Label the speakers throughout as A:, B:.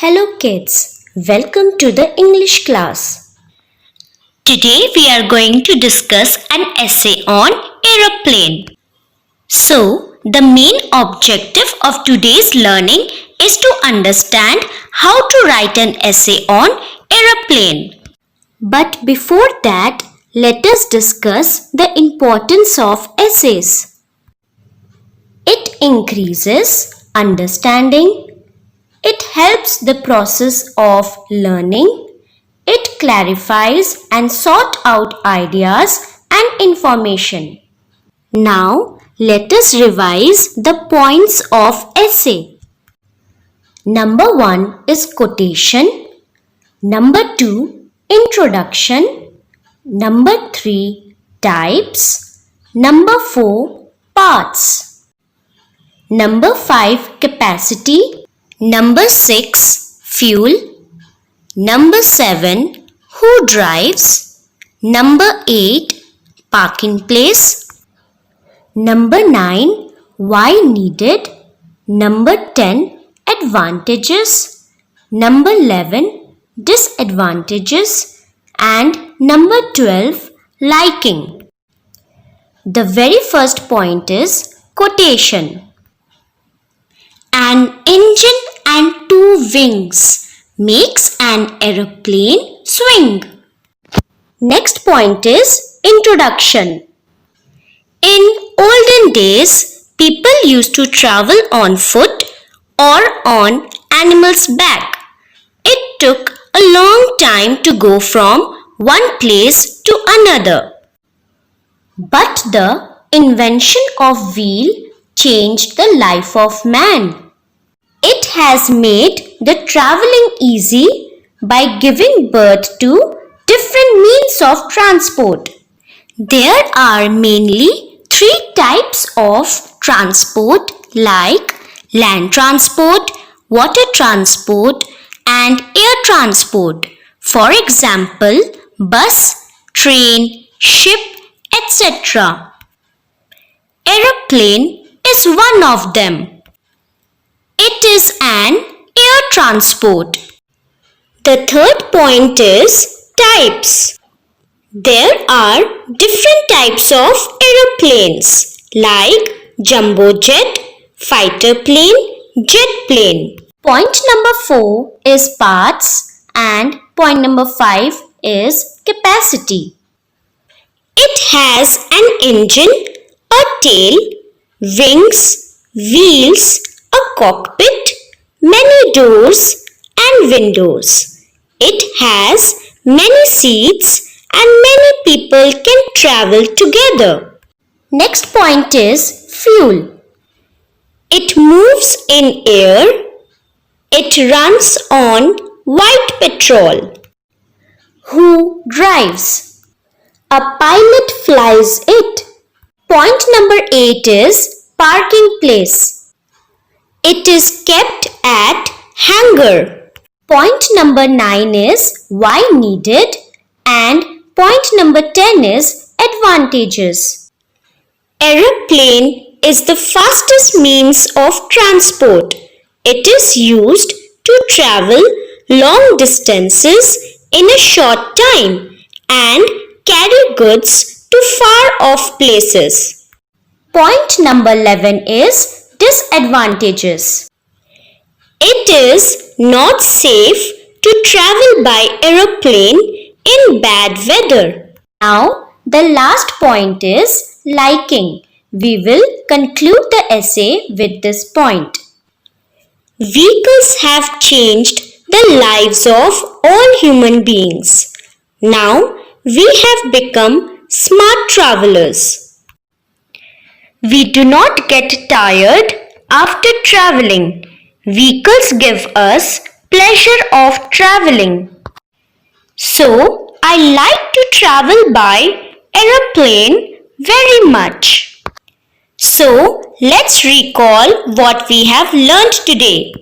A: Hello kids, welcome to the English class. Today we are going to discuss an essay on aeroplane. So, the main objective of today's learning is to understand how to write an essay on aeroplane. But before that, let us discuss the importance of essays. It increases understanding. It helps the process of learning. It clarifies and sort out ideas and information. Now, let us revise the points of essay. Number 1 is quotation. Number 2, introduction. Number 3, types. Number 4, parts. Number 5, capacity. Number 6, fuel. Number 7, who drives. Number 8, parking place. Number 9, why needed. Number 10, advantages. Number 11, disadvantages. And number 12, liking. The very first point is quotation. An engine and 2 wings makes an aeroplane swing. Next point is introduction. In olden days, people used to travel on foot or on animals' back. It took a long time to go from one place to another. But the invention of wheel changed the life of man. It has made the traveling easy by giving birth to different means of transport. There are mainly 3 types of transport like land transport, water transport and air transport. For example, bus, train, ship, etc. Aeroplane is one of them. It is an air transport. The third point is types. There are different types of aeroplanes like jumbo jet, fighter plane, jet plane. Point number 4 is parts and point number 5 is capacity. It has an engine, a tail, wings, wheels, a cockpit, many doors and windows. It has many seats and many people can travel together. Next point is fuel. It moves in air. It runs on white petrol. Who drives? A pilot flies it. Point number 8 is parking place. It is kept at hangar. Point number 9 is why needed and point number 10 is advantages. Aeroplane is the fastest means of transport. It is used to travel long distances in a short time and carry goods to far off places. Point number 11 is disadvantages. It is not safe to travel by aeroplane in bad weather. Now, the last point is liking. We will conclude the essay with this point. Vehicles have changed the lives of all human beings. Now, we have become smart travelers. We do not get tired after traveling. Vehicles give us pleasure of traveling. So, I like to travel by aeroplane very much. So, let's recall what we have learned today.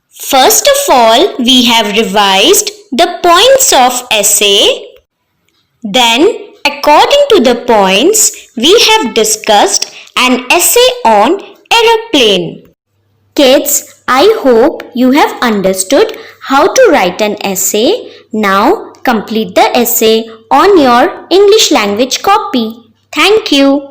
A: First of all, we have revised the points of essay. Then, according to the points, we have discussed an essay on aeroplane. Kids, I hope you have understood how to write an essay. Now complete the essay on your English language copy. Thank you.